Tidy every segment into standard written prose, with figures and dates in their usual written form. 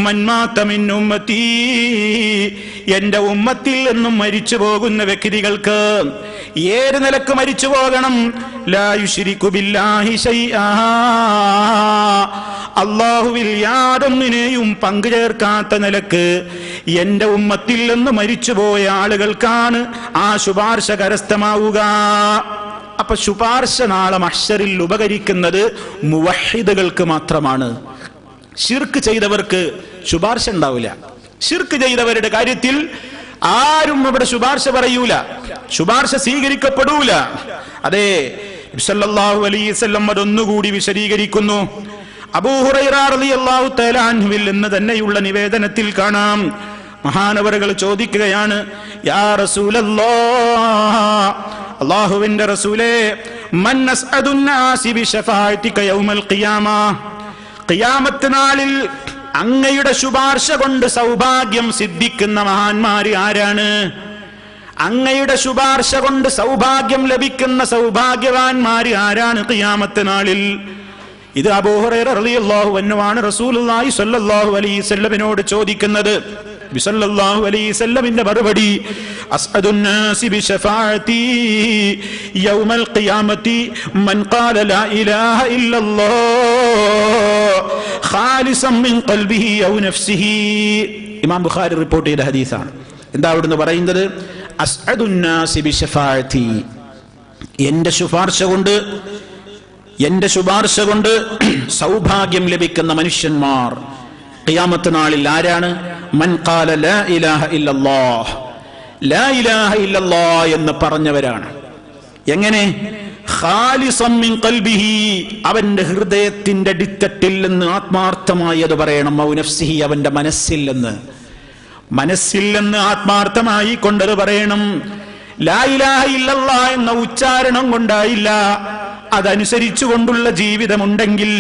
മൻ മാത മിൻ ഉമ്മത്തി, എന്റെ ഉമ്മത്തിൽ നിന്നും മരിച്ചു പോകുന്ന വ്യക്തികൾക്ക് ഏത് നിലക്ക് മരിച്ചു പോകണം? ലാ യുശ്രികു ബില്ലാഹി ശൈആ, അല്ലാഹുവിൽ യാതൊന്നിനെയും പങ്കുചേർക്കാത്ത നിലക്ക് എന്റെ ഉമ്മത്തിൽ നിന്ന് മരിച്ചുപോയ ആളുകൾക്കാണ് ആ ശുപാർശ കരസ്ഥമാവുക. അപ്പൊ ശുപാർശ നാളെ മഹ്ശറിൽ ഉപകരിക്കുന്നത് മുവഹ്ഹിദുകൾക്ക് മാത്രമാണ്. ശിർക്ക് ചെയ്തവർക്ക് ശുപാർശ ഉണ്ടാവില്ല. ശിർക്ക് ചെയ്തവരുടെ കാര്യത്തിൽ ആരും ഇവിടെ ശുപാർശ പറയൂല, ശുപാർശ സ്വീകരിക്കപ്പെടൂല. അതെ, സല്ലല്ലാഹു അലൈഹി വസല്ലം അതൊന്നുകൂടി വിശദീകരിക്കുന്നു. അബൂ ഹുറൈറ റളിയല്ലാഹു തആല അൻഹുവിൽ നിന്ന് തന്നെയുള്ള നിവേദനത്തിൽ കാണാം, മഹാനവറുകൾ ചോദിക്കുകയാണ്, യാ റസൂലല്ലാഹ്, അല്ലാഹുവിന്റെ റസൂലേ, മൻ അസ്അദുൻ നാസി ബിശഫാഅതിക യൗമൽ ഖിയാമ, ഖിയാമത്ത് നാളിൽ അങ്ങയുടെ ശുപാർശ കൊണ്ട് സൗഭാഗ്യം സിദ്ധിക്കുന്ന മഹാന്മാര് ആരാണ്? അങ്ങയുടെ ശുപാർശ കൊണ്ട് സൗഭാഗ്യം ലഭിക്കുന്ന സൗഭാഗ്യവാന്മാര് ആരാണ് ഖിയാമത്ത് നാളിൽ? ഇത് അബൂ ഹുറൈറ റളിയല്ലാഹു അൻഹുവാണ് റസൂലുള്ളാഹി സ്വല്ലല്ലാഹു അലൈഹി വസല്ലമിനോട് ചോദിക്കുന്നത്. നബി സല്ലല്ലാഹു അലൈഹി വസല്ലമിന്റെ മറുപടി, അസ്അദുൻ നാസി ബിശഫാഅതി യൗമൽ ഖിയാമത്തി മൻ ഖാല ലാ ഇലാഹ ഇല്ലല്ലാഹ് ഖാലിസൻ മിൻ ഖൽബിഹി ഔ നഫ്സിഹി. ഇമാം ബുഖാരി റിപ്പോർട്ട് ചെയ്ത ഹദീസാണ്. എന്താ അവിടുന്ന് പറയുന്നത്? അസ്അദുൻ നാസി ബിശഫാഅതി, എന്റെ ശുപാർശ കൊണ്ട് സൗഭാഗ്യം ലഭിക്കുന്ന മനുഷ്യന്മാർ ഖിയാമത്ത് നാളിൽ ആരാണ്? മൻ ഖാല ലാ ഇലാഹ ഇല്ലല്ലാഹ്, ലാ ഇലാഹ ഇല്ലല്ലാഹ് എന്ന് പറഞ്ഞവരാണ്. എങ്ങനെ? ഖാലിസൻ മിൻ ഖൽബിഹി, അവന്റെ ഹൃദയത്തിന്റെ അടിത്തട്ടിൽ നിന്ന് ആത്മാർത്ഥമായി അത് പറയണം. ഔ നഫ്സിഹി, അവന്റെ മനസ്സിൽ നിന്ന് ആത്മാർത്ഥമായി കൊണ്ടത് പറയണം. ലാ ഇലാഹ ഇല്ലല്ലാഹ് എന്ന ഉച്ചാരണം കൊണ്ടായില്ല, അതനുസരിച്ചു കൊണ്ടുള്ള ജീവിതമുണ്ടെങ്കിൽ.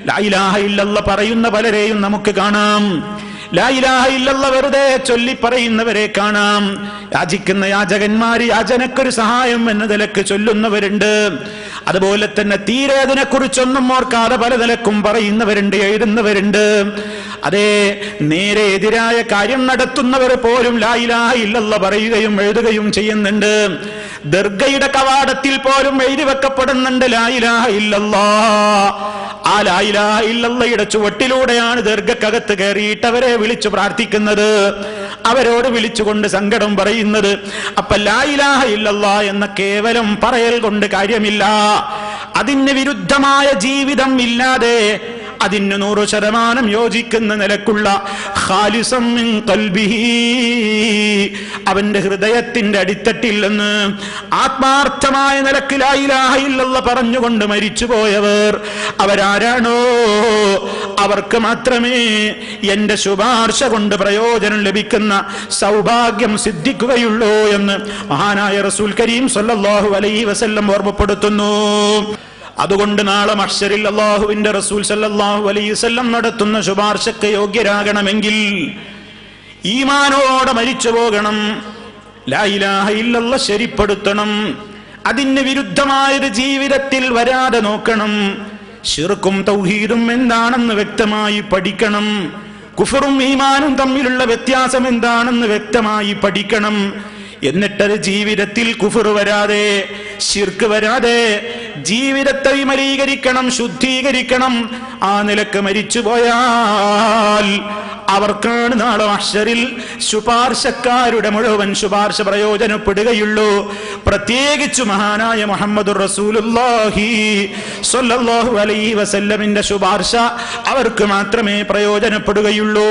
ലാ ഇലാഹ ഇല്ലല്ലാഹ് പറയുന്ന പലരെയും നമുക്ക് കാണാം. ലാ ഇലാഹ ഇല്ലല്ലാഹ് വെറുതെ ചൊല്ലി പറയുന്നവരെ കാണാം. യാചിക്കുന്ന യാചകന്മാര് യാചനക്കൊരു സഹായം എന്ന നിലക്ക് ചൊല്ലുന്നവരുണ്ട്. അതുപോലെ തന്നെ തീരെ അതിനെക്കുറിച്ചൊന്നും ഓർക്കാതെ പല നിലക്കും പറയുന്നവരുണ്ട്, എഴുതുന്നവരുണ്ട്. അതേ, നേരെ എതിരായ കാര്യം നടത്തുന്നവർ പോലും ലാ ഇലാഹ ഇല്ലല്ലാഹ് പറയുകയും എഴുതുകയും ചെയ്യുന്നുണ്ട്. ദർഗയുടെ കവാടത്തിൽ പോലും എഴുതി വെക്കപ്പെടുന്നുണ്ട് ലാ ഇലാഹ ഇല്ലല്ലാഹ്. ആ ലാ ഇലാഹ ഇല്ലല്ലാഹയുടെ ചുവട്ടിലൂടെയാണ് ദർഗക്കകത്ത് കയറിയിട്ട് അവരെ വിളിച്ചു പ്രാർത്ഥിക്കുന്നത്, അവരോട് വിളിച്ചുകൊണ്ട് സങ്കടം പറയുന്നത്. അപ്പൊ ലാ ഇലാഹ ഇല്ലല്ലാഹ് എന്ന കേവലം പറയൽ കൊണ്ട് കാര്യമില്ല. അതിന് വിരുദ്ധമായ ജീവിതം ഇല്ലാതെ അതിന് 100% യോജിക്കുന്ന നിലക്കുള്ള ഖാലിസൻ മിൻ ഖൽബിഹി, അവന്റെ ഹൃദയത്തിന്റെ അടിത്തട്ടിൽ നിന്ന് ആത്മാർത്ഥമായ നിലക്ക് ലാ ഇലാഹ ഇല്ലല്ലാഹ് പറഞ്ഞുകൊണ്ട് മരിച്ചുപോയവർ അവരാരാണോ അവർക്ക് മാത്രമേ എന്റെ ശുപാർശ കൊണ്ട് പ്രയോജനം ലഭിക്കുന്ന സൗഭാഗ്യം സിദ്ധിക്കുകയുള്ളൂ എന്ന് മഹാനായ റസൂൽ കരീം സല്ലല്ലാഹു അലൈഹി വസല്ലം ഓർമ്മപ്പെടുത്തുന്നു. അതുകൊണ്ട് നാളെ മഹ്ശറിൽ അല്ലാഹുവിന്റെ റസൂൽ സല്ലല്ലാഹു അലൈഹി വസല്ലം നടത്തുന്ന ശുപാർശക്ക് യോഗ്യരാകണമെങ്കിൽ ഈമാനോടെ മരിച്ചു പോകണം, ലാ ഇലാഹ ഇല്ലല്ലാഹ് ശരിപ്പെടുത്തണം, അതിന് വിരുദ്ധമായൊരു ജീവിതത്തിൽ വരാതെ നോക്കണം, ശിർക്കും തൗഹീദും എന്താണെന്ന് വ്യക്തമായി പഠിക്കണം, കുഫറും ഈമാനും തമ്മിലുള്ള വ്യത്യാസം എന്താണെന്ന് വ്യക്തമായി പഠിക്കണം. എന്നിട്ടത് ജീവിതത്തിൽ കുഫർ വരാതെ, ശിർക്ക് വരാതെ ജീവിതത്തെ വിമലീകരിക്കണം, ശുദ്ധീകരിക്കണം. ആ നിലക്ക് മരിച്ചുപോയാൽ അവർക്കാണ് നാളെ മഹ്ശറിൽ ശുപാർശക്കാരുടെ മുഴുവൻ ശുപാർശ പ്രയോജനപ്പെടുകയുള്ളൂ. പ്രത്യേകിച്ച് മഹാനായ മുഹമ്മദുർ റസൂലുള്ളാഹി സ്വല്ലല്ലാഹു അലൈഹി വസല്ലമിന്റെ ശുപാർശ അവർക്ക് മാത്രമേ പ്രയോജനപ്പെടുകയുള്ളൂ.